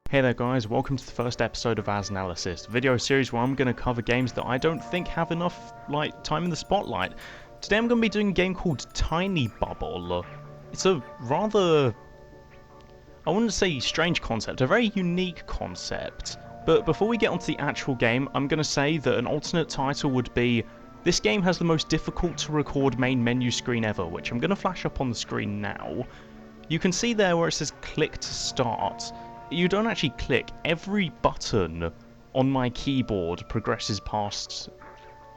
Hey there guys, welcome to the first episode of Aznalysis, a video series where I'm going to cover games that I don't think have enough time in the spotlight. Today I'm going to be doing a game called Tiny Bubble. It's a rather, I wouldn't say strange concept, a very unique concept. But before we get onto the actual game, I'm going to say that an alternate title would be, this game has the most difficult to record main menu screen ever, which I'm going to flash up on the screen now. You can see there where it says click to start. You don't actually click. Every button on my keyboard progresses past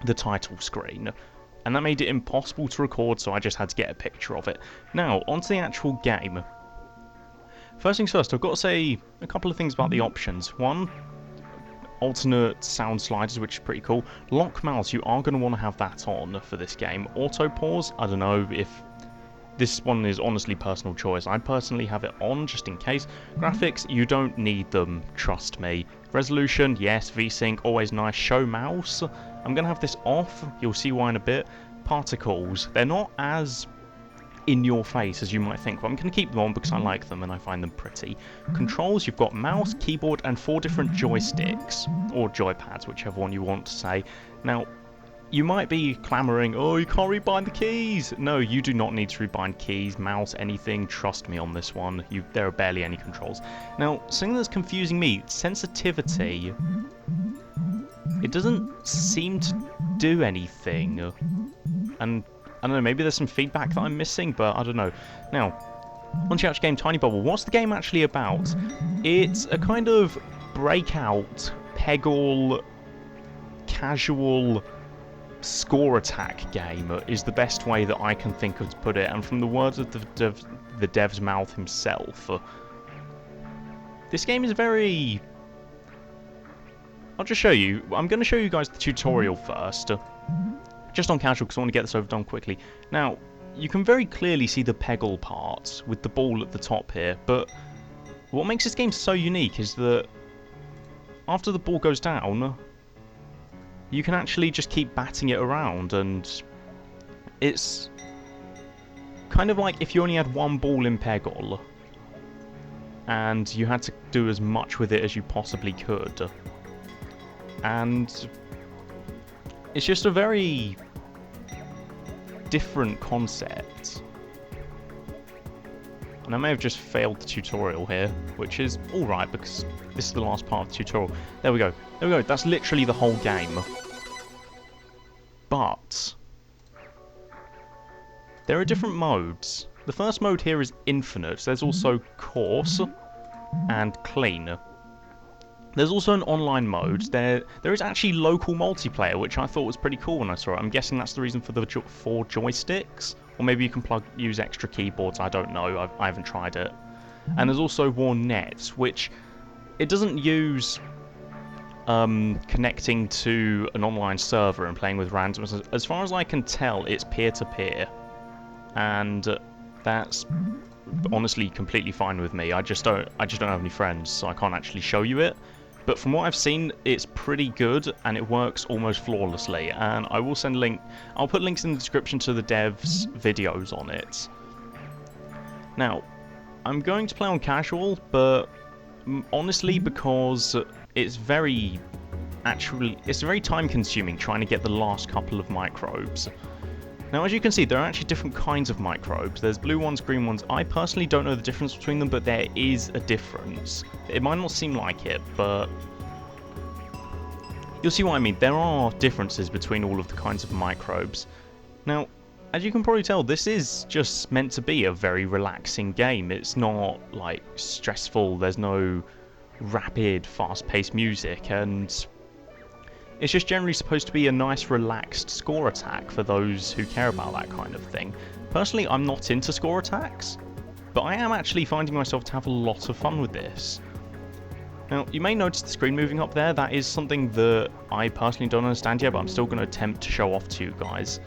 the title screen, and that made it impossible to record, so I just had to get a picture of it. Now, onto the actual game. First things first, I've got to say a couple of things about the options. One, alternate sound sliders, which is pretty cool. Lock mouse, you are going to want to have that on for this game. Auto pause, I don't know if this one is honestly personal choice. I personally have it on just in case. Graphics, you don't need them, trust me. Resolution, yes. VSync, always nice. Show mouse, I'm going to have this off. You'll see why in a bit. Particles, they're not as in your face as you might think, but I'm going to keep them on because I like them and I find them pretty. Controls, you've got mouse, keyboard, and 4 different joysticks, or joypads, whichever one you want to say. Now, you might be clamoring, oh, you can't rebind the keys. No, you do not need to rebind keys, mouse, anything. Trust me on this one. There are barely any controls. Now, something that's confusing me, sensitivity. It doesn't seem to do anything. And, I don't know, maybe there's some feedback that I'm missing, but I don't know. Now, onto the actual game, Tiny Bubble. What's the game actually about? It's a kind of breakout, peggle, casual score attack game is the best way that I can think of to put it, and from the words of the dev's mouth himself, this game is very... I'll just show you. I'm going to show you guys the tutorial first, just on casual because I want to get this over done quickly. Now, you can very clearly see the peggle part with the ball at the top here, but what makes this game so unique is that after the ball goes down, you can actually just keep batting it around, and it's kind of like if you only had one ball in peggle and you had to do as much with it as you possibly could. And it's just a very different concept. And I may have just failed the tutorial here, which is alright because this is the last part of the tutorial. There we go. There we go. That's literally the whole game. But there are different modes. The first mode here is infinite. There's also coarse and clean. There's also an online mode. There is actually local multiplayer, which I thought was pretty cool when I saw it. I'm guessing that's the reason for the 4 joysticks. Or maybe you can use extra keyboards, I don't know, I haven't tried it. And there's also War Net, which it doesn't use connecting to an online server and playing with randoms. As far as I can tell, it's peer-to-peer. And that's honestly completely fine with me. I just don't have any friends, so I can't actually show you it. But from what I've seen, it's pretty good, and it works almost flawlessly. And I will I'll put links in the description to the devs' videos on it. Now, I'm going to play on casual, but honestly, because it's very time-consuming trying to get the last couple of microbes. Now, as you can see, there are actually different kinds of microbes. There's blue ones, green ones. I personally don't know the difference between them, but there is a difference. It might not seem like it, but you'll see what I mean. There are differences between all of the kinds of microbes. Now, as you can probably tell, this is just meant to be a very relaxing game. It's not, like, stressful. There's no rapid, fast-paced music, and it's just generally supposed to be a nice, relaxed score attack for those who care about that kind of thing. Personally, I'm not into score attacks, but I am actually finding myself to have a lot of fun with this. Now, you may notice the screen moving up there. That is something that I personally don't understand yet, but I'm still going to attempt to show off to you guys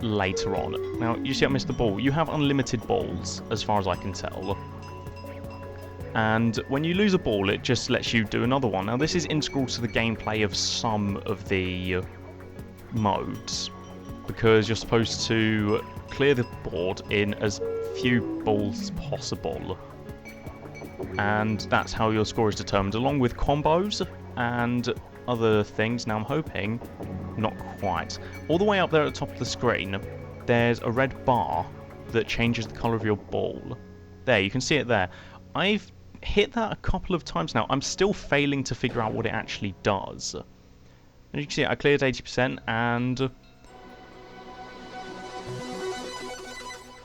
later on. Now, you see I missed the ball. You have unlimited balls, as far as I can tell. And when you lose a ball, it just lets you do another one. Now, this is integral to the gameplay of some of the modes, because you're supposed to clear the board in as few balls as possible. and that's how your score is determined, along with combos and other things. Now I'm hoping, not quite. All the way up there at the top of the screen, there's a red bar that changes the colour of your ball. There, you can see it there. I've hit that a couple of times now. I'm still failing to figure out what it actually does. As you can see, I cleared 80% and...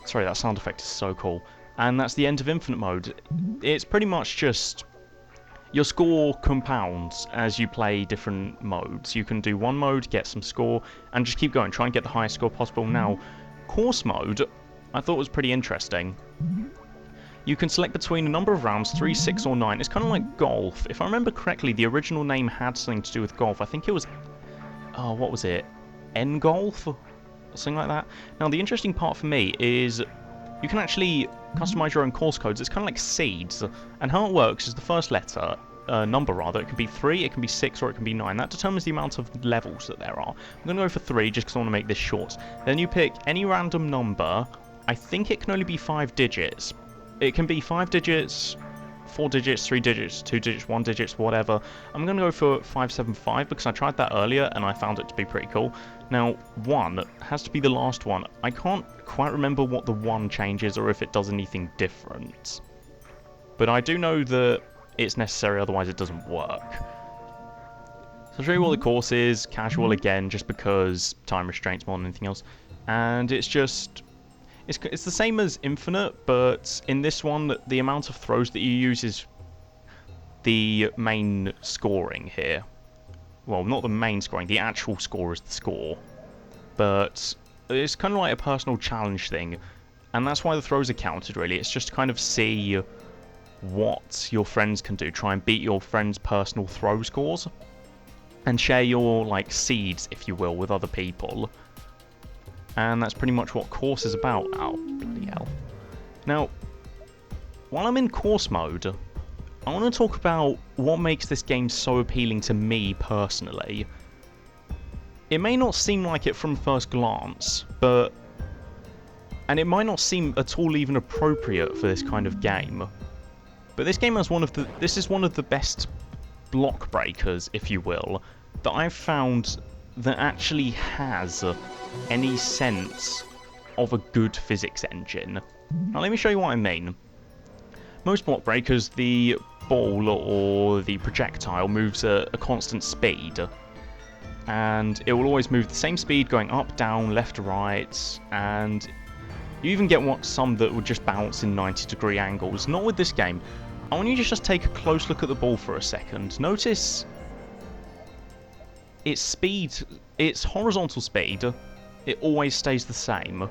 Sorry, that sound effect is so cool. And that's the end of Infinite Mode. It's pretty much just... Your score compounds as you play different modes. You can do one mode, get some score, and just keep going. Try and get the highest score possible. Now, Course Mode, I thought was pretty interesting. You can select between a number of rounds, 3, 6, or 9. It's kind of like golf. If I remember correctly, the original name had something to do with golf. I think it was... Oh, what was it? N-Golf? Or something like that. Now, the interesting part for me is you can actually customize your own course codes. It's kind of like seeds. And how it works is the first letter, number rather, it can be 3, it can be 6, or it can be 9. That determines the amount of levels that there are. I'm going to go for 3 just because I want to make this short. Then you pick any random number. I think it can only be 5 digits. It can be 5 digits, 4 digits, 3 digits, 2 digits, 1 digits, whatever. I'm going to go for 575 because I tried that earlier and I found it to be pretty cool. Now, 1 has to be the last one. I can't quite remember what the 1 changes or if it does anything different. But I do know that it's necessary, otherwise it doesn't work. So I'll show you what the course is. Casual again, just because time restraints more than anything else. And it's just... It's the same as Infinite, but in this one, the amount of throws that you use is the main scoring here. Well, not the main scoring, the actual score is the score. But it's kind of like a personal challenge thing, and that's why the throws are counted, really. It's just to kind of see what your friends can do. Try and beat your friends' personal throw scores, and share your, like, seeds, if you will, with other people. And that's pretty much what course is about. Oh, bloody hell. Now, while I'm in course mode, I want to talk about what makes this game so appealing to me personally. It may not seem like it from first glance, but... And it might not seem at all even appropriate for this kind of game. But this game has this is one of the best block breakers, if you will, that I've found that actually has any sense of a good physics engine. Now let me show you what I mean. Most block breakers, the ball or the projectile moves at a constant speed, and it will always move the same speed going up, down, left, right, and you even get some that would just bounce in 90-degree angles. Not with this game. I want you to just take a close look at the ball for a second. Notice its speed, its horizontal speed, it always stays the same.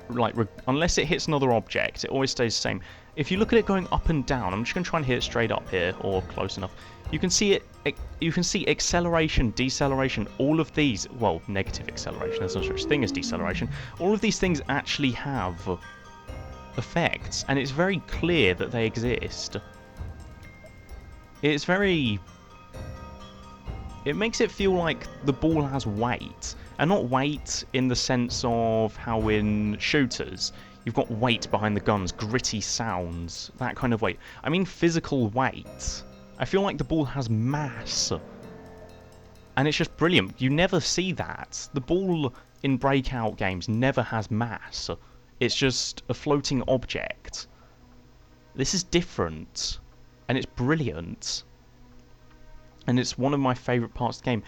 Like, unless it hits another object, it always stays the same. If you look at it going up and down, I'm just going to try and hit it straight up here, or close enough. You can see you can see acceleration, deceleration, all of these, well, negative acceleration, there's no such thing as deceleration. All of these things actually have effects, and it's very clear that they exist. It's very... It makes it feel like the ball has weight, and not weight in the sense of how in shooters you've got weight behind the guns, gritty sounds, that kind of weight. I mean physical weight. I feel like the ball has mass, and it's just brilliant. You never see that. The ball in breakout games never has mass. It's just a floating object. This is different, and it's brilliant. And it's one of my favourite parts of the game.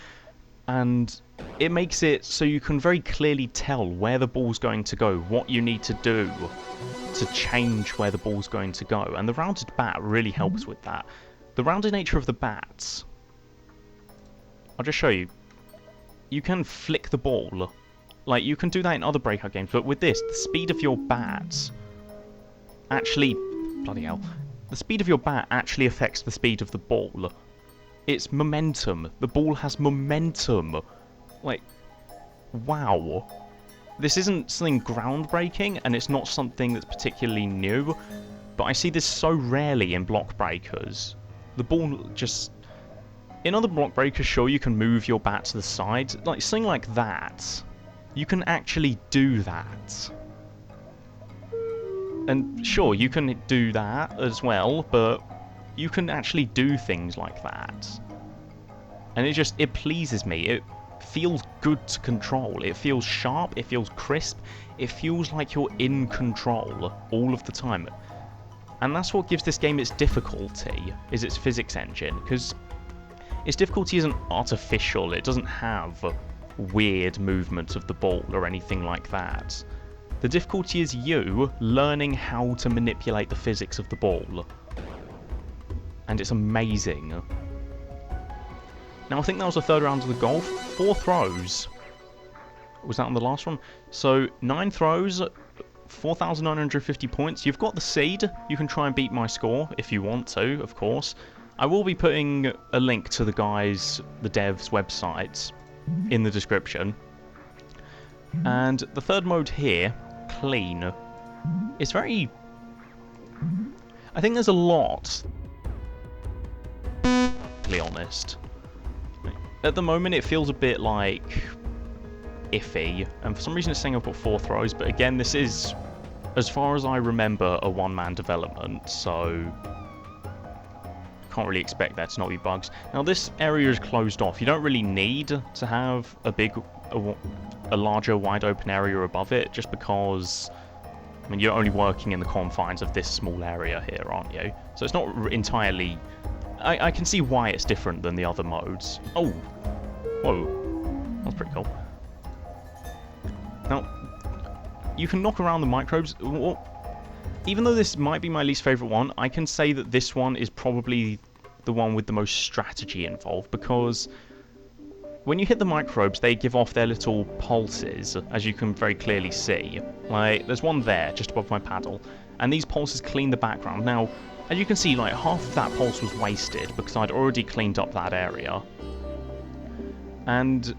And it makes it so you can very clearly tell where the ball's going to go, what you need to do to change where the ball's going to go. And the rounded bat really helps with that. The rounded nature of the bats... I'll just show you. You can flick the ball. Like, you can do that in other breakout games, but with this, the speed of your bat actually... Bloody hell. The speed of your bat actually affects the speed of the ball. It's momentum. The ball has momentum. Like, wow. This isn't something groundbreaking, and it's not something that's particularly new, but I see this so rarely in block breakers. The ball just... In other block breakers, sure, you can move your bat to the side. Like, something like that. You can actually do that. And sure, you can do that as well, but you can actually do things like that. And it pleases me. It feels good to control. It feels sharp, it feels crisp, it feels like you're in control all of the time. And that's what gives this game its difficulty, is its physics engine, because its difficulty isn't artificial, it doesn't have weird movement of the ball or anything like that. The difficulty is you learning how to manipulate the physics of the ball. And it's amazing. Now I think that was the third round of the golf. 4 throws. Was that on the last one? So 9 throws, 4,950 points. You've got the seed. You can try and beat my score if you want to, of course. I will be putting a link to the devs' websites in the description. And the third mode here, clean, is very... I think there's a lot, to be honest. At the moment it feels a bit like iffy, and for some reason it's saying I've got 4 throws, but again this is, as far as I remember, a one-man development, so can't really expect there to not be bugs. Now this area is closed off. You don't really need to have a larger wide open area above it, just because, I mean, you're only working in the confines of this small area here, aren't you? So it's not entirely... I can see why it's different than the other modes. Oh! Whoa. That's pretty cool. Now, you can knock around the microbes. Even though this might be my least favourite one, I can say that this one is probably the one with the most strategy involved, because when you hit the microbes, they give off their little pulses, as you can very clearly see. Like, there's one there, just above my paddle, and these pulses clean the background. Now, as you can see, like, half of that pulse was wasted, because I'd already cleaned up that area. And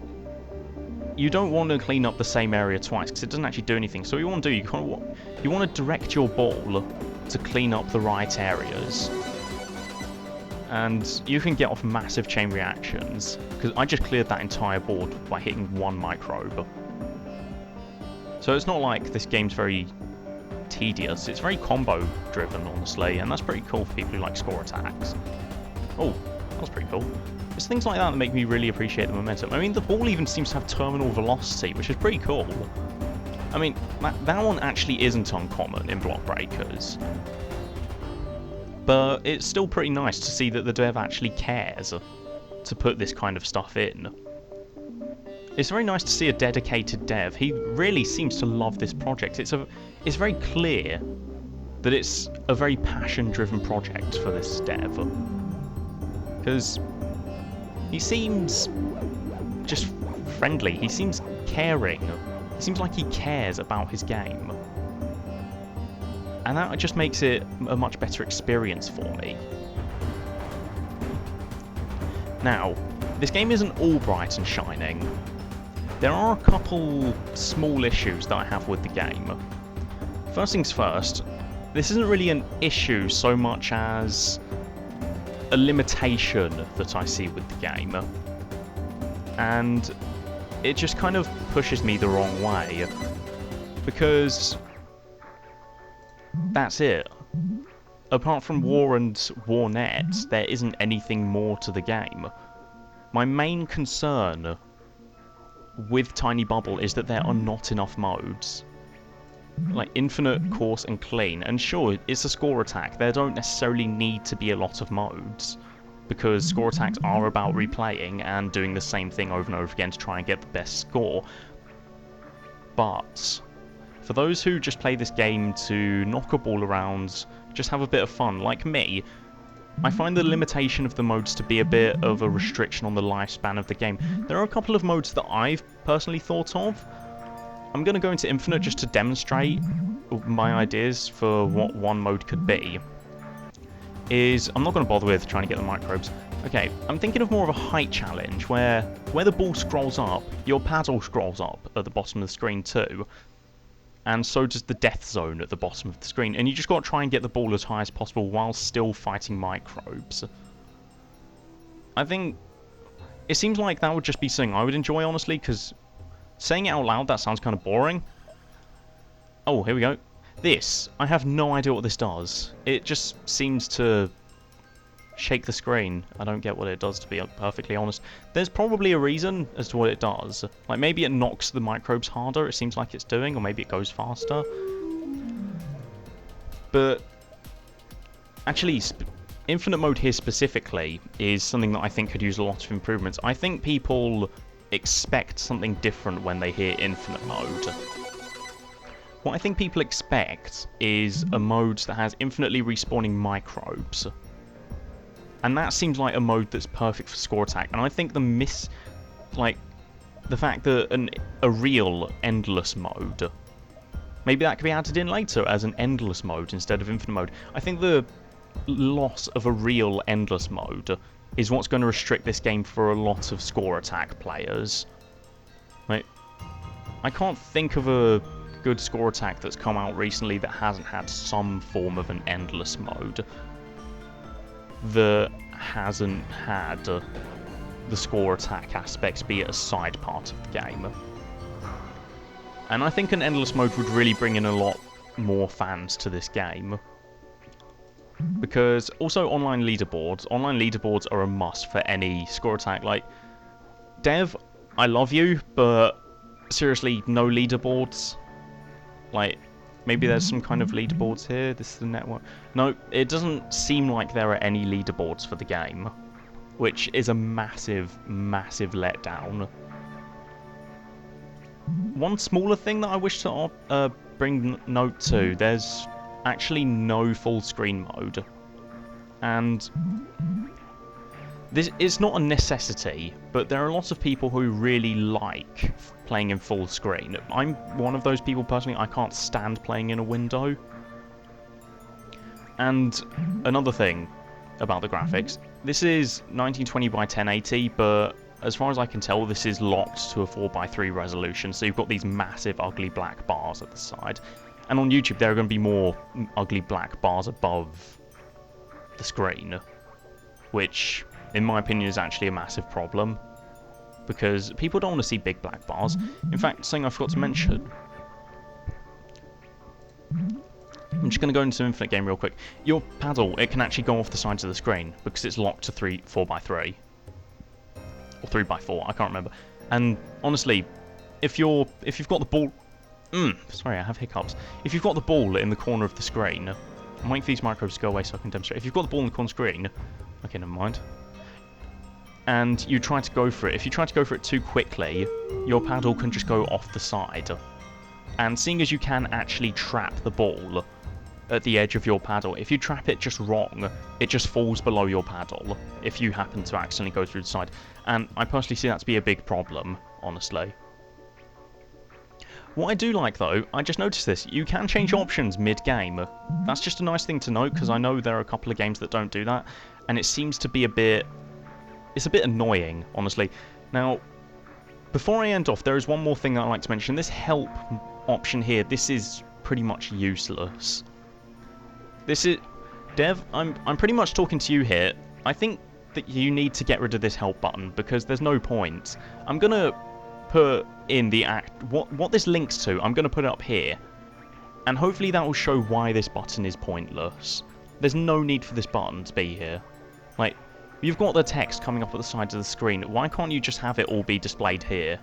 you don't want to clean up the same area twice, because it doesn't actually do anything. So what you want to do, you want to direct your ball to clean up the right areas. And you can get off massive chain reactions, because I just cleared that entire board by hitting 1 microbe. So it's not like this game's very tedious, it's very combo driven, honestly, and that's pretty cool for people who like score attacks. Oh, that was pretty cool. It's things like that that make me really appreciate the momentum. I mean, the ball even seems to have terminal velocity, which is pretty cool. I mean, that one actually isn't uncommon in Block Breakers. But it's still pretty nice to see that the dev actually cares to put this kind of stuff in. It's very nice to see a dedicated dev. He really seems to love this project. It's very clear that it's a very passion-driven project for this dev. Because he seems just friendly. He seems caring. It seems like he cares about his game. And that just makes it a much better experience for me. Now, this game isn't all bright and shining. There are a couple small issues that I have with the game. First things first, this isn't really an issue so much as a limitation that I see with the game. And it just kind of pushes me the wrong way. Because that's it. Apart from War and Warnet, there isn't anything more to the game. My main concern with Tiny Bubble is that there are not enough modes. Like Infinite, Course and Clean. And sure, it's a score attack. There don't necessarily need to be a lot of modes, because score attacks are about replaying and doing the same thing over and over again to try and get the best score. But for those who just play this game to knock a ball around, just have a bit of fun, like me, I find the limitation of the modes to be a bit of a restriction on the lifespan of the game. There are a couple of modes that I've personally thought of. I'm going to go into Infinite just to demonstrate my ideas for what one mode could be. I'm not going to bother with trying to get the microbes. Okay, I'm thinking of more of a height challenge, where the ball scrolls up, your paddle scrolls up at the bottom of the screen too. And so does the death zone at the bottom of the screen. And you just got to try and get the ball as high as possible while still fighting microbes. I think it seems like that would just be something I would enjoy, honestly, because saying it out loud, that sounds kind of boring. Oh, here we go. This, I have no idea what this does. It just seems to shake the screen. I don't get what it does, to be perfectly honest. There's probably a reason as to what it does. Like, maybe it knocks the microbes harder, it seems like it's doing, or maybe it goes faster. But actually, Infinite Mode here specifically is something that I think could use a lot of improvements. I think people expect something different when they hear Infinite Mode. What I think people expect is a mode that has infinitely respawning microbes. And that seems like a mode that's perfect for score attack. And I think the fact that a real endless mode, maybe that could be added in later as an endless mode instead of infinite mode. I think the loss of a real endless mode is what's going to restrict this game for a lot of score attack players. Like, I can't think of a good score attack that's come out recently that hasn't had some form of an endless mode, that hasn't had the score attack aspects be a side part of the game. And I think an endless mode would really bring in a lot more fans to this game. Because also online leaderboards are a must for any score attack. Like, Dev, I love you, but seriously, no leaderboards. Like, maybe there's some kind of leaderboards here. This is the network. No, it doesn't seem like there are any leaderboards for the game, which is a massive, massive letdown. One smaller thing that I wish to bring note to, there's actually no full screen mode. And this is not a necessity, but there are lots of people who really like playing in full screen. I'm one of those people personally. I can't stand playing in a window. And another thing about the graphics, this is 1920 by 1080, but as far as I can tell, this is locked to a 4:3 resolution, so you've got these massive ugly black bars at the side. And on YouTube, there are going to be more ugly black bars above the screen, which, in my opinion, is actually a massive problem, because people don't want to see big black bars. In fact, something I forgot to mention, I'm just going to go into Infinite Game real quick. Your paddle, it can actually go off the sides of the screen, because it's locked to 4:3. Or 3:4, I can't remember. And honestly, if you've got the ball... sorry, I have hiccups. If you've got the ball in the corner of the screen... I'm waiting for these microbes to go away so I can demonstrate. If you've got the ball in the corner screen... Okay, never mind. And you try to go for it. If you try to go for it too quickly, your paddle can just go off the side. And seeing as you can actually trap the ball at the edge of your paddle, if you trap it just wrong, it just falls below your paddle if you happen to accidentally go through the side. And I personally see that to be a big problem, honestly. What I do like, though, I just noticed this, you can change options mid-game. That's just a nice thing to note, because I know there are a couple of games that don't do that, and it seems to be it's a bit annoying, honestly. Now, before I end off, there is one more thing that I'd like to mention. This help option here, this is pretty much useless. This is... Dev, I'm pretty much talking to you here. I think that you need to get rid of this help button, because there's no point. I'm gonna put in the what this links to, I'm gonna put it up here. And hopefully that will show why this button is pointless. There's no need for this button to be here. Like, you've got the text coming up at the sides of the screen. Why can't you just have it all be displayed here?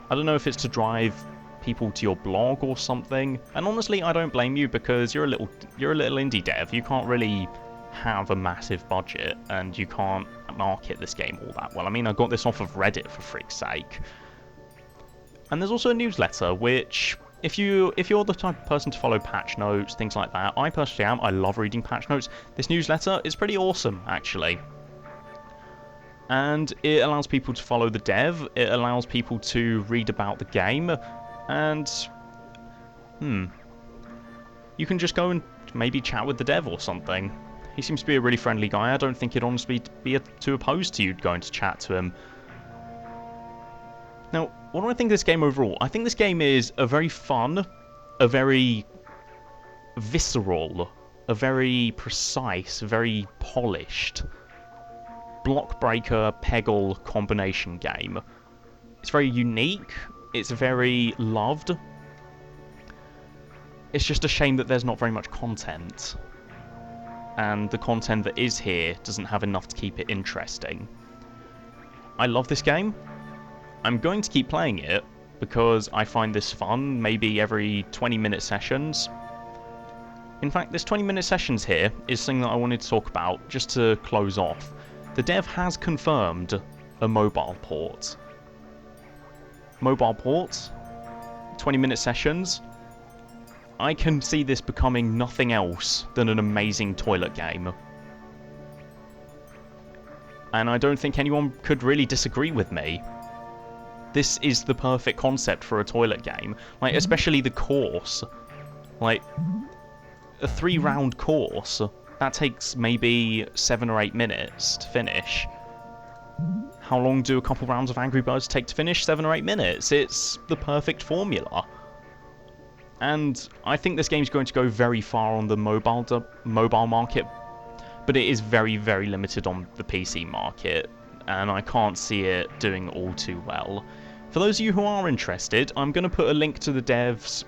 I don't know if it's to drive people to your blog or something. And honestly, I don't blame you, because you're a little indie dev. You can't really have a massive budget, and you can't market this game all that well. I mean, I got this off of Reddit, for freak's sake. And there's also a newsletter, which, if you're the type of person to follow patch notes, things like that, I personally am. I love reading patch notes. This newsletter is pretty awesome, actually. And it allows people to follow the dev, it allows people to read about the game, and... you can just go and maybe chat with the dev or something. He seems to be a really friendly guy. I don't think he'd honestly be too opposed to you going to chat to him. Now, what do I think of this game overall? I think this game is a very fun, a very visceral, a very precise, very polished block breaker peggle combination game. It's very unique. It's very loved. It's just a shame that there's not very much content. And the content that is here doesn't have enough to keep it interesting. I love this game. I'm going to keep playing it because I find this fun, maybe every 20-minute sessions. In fact, this 20-minute sessions here is something that I wanted to talk about just to close off. The dev has confirmed a mobile port. Mobile port, 20-minute sessions. I can see this becoming nothing else than an amazing toilet game. And I don't think anyone could really disagree with me. This is the perfect concept for a toilet game. Like, especially the course. Like, a 3-round course, that takes maybe 7 or 8 minutes to finish. How long do a couple rounds of Angry Birds take to finish? 7 or 8 minutes. It's the perfect formula. And I think this game's going to go very far on the mobile market, but it is very, very limited on the PC market, and I can't see it doing all too well. For those of you who are interested, I'm going to put a link to the dev's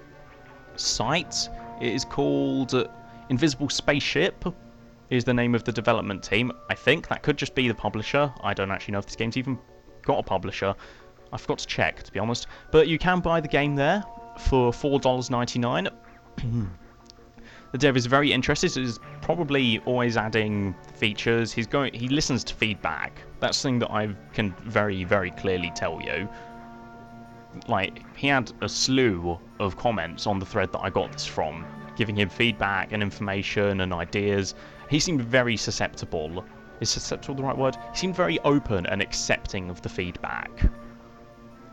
site. It is called Invisible Spaceship, is the name of the development team. I think that could just be the publisher. I don't actually know if this game's even got a publisher. I forgot to check, to be honest. But you can buy the game there for $4.99. The dev is very interested. He's probably always adding features. He listens to feedback. That's something that I can very, very clearly tell you. Like, he had a slew of comments on the thread that I got this from, giving him feedback and information and ideas. He seemed very susceptible. Is susceptible the right word? He seemed very open and accepting of the feedback.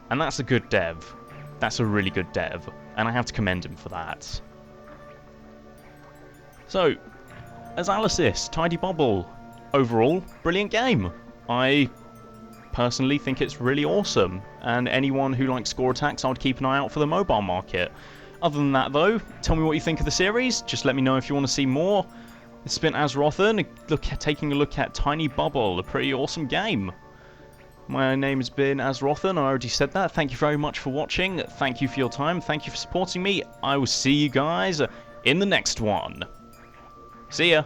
And that's a good dev. That's a really good dev, and I have to commend him for that. So, Azalysys, Tidy Bubble. Overall, brilliant game. I personally think it's really awesome, and anyone who likes score attacks, I would keep an eye out for the mobile market. Other than that though, tell me what you think of the series, just let me know if you want to see more. It's been Azrothan, taking a look at Tiny Bubble, a pretty awesome game. My name has been Azrothan, I already said that. Thank you very much for watching, thank you for your time, thank you for supporting me. I will see you guys in the next one. See ya!